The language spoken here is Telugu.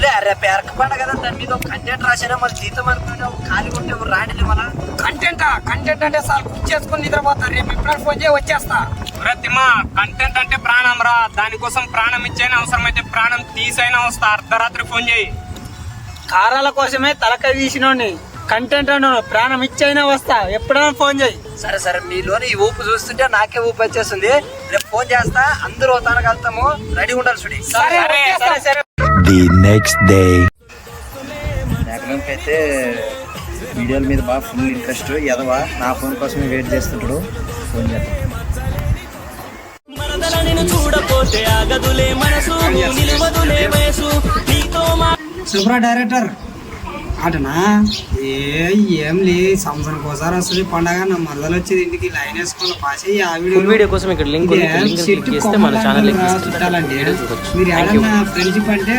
వద్దులే రేపు ఎరకపడ కదా దాని మీద ఒక కంటెంట్ రాసారా మళ్ళీ జీతం అనుకుంటే ఖాళీ ఉంటే రాండి మన కంటెంట్ అంటే సార్ కుక్ చేసుకుని నిద్రపోతారు. రేపు ఎప్పుడైనా ఫోన్ చేసి వచ్చేస్తా. ప్రతిమా కంటెంట్ అంటే ప్రాణం రా, దానికోసం ప్రాణం ఇచ్చైనా అవసరమైతే ప్రాణం తీసైనా వస్తా. అర్ధరాత్రి ఫోన్ చేయి. కారాల కోసమే తలకాయ తీసినోని కంటెంట్ అన్నాను, ప్రాణం ఇచ్చైనా వస్తా. ఎప్పుడైనా ఫోన్ చేయి. సరే సరే, మీలోని ఈ ఊపు చూస్తుంటే నాకే ఊపు వచ్చేస్తుంది. రేపు ఫోన్ చేస్తా, అందరూ తనకు వెళ్తాము, రెడీ ఉండాలి చూడి. సరే. The next day. అయితే వీడియోల మీద బాగా ఫుల్ ఇంట్రెస్ట్. ఎదవా నా ఫోన్ కోసమే వెయిట్ చేస్తుంటాడు. ఫోన్ చేద్దాం. సూపర్ డైరెక్టర్ అటనా ఏం లే, సంవత్సరానికి ఒకసారి వస్తుంది పండగ. నా మరదలు వచ్చేది ఇంటికి లైన్ వేసుకుని పాస్ అయ్యి ఆ వీడియో కోసం ఇక్కడ లింక్ చేస్తే మన ఛానల్ చుట్టాలంటే మీరు ఏదన్నా ఫ్రెండ్షిప్ అంటే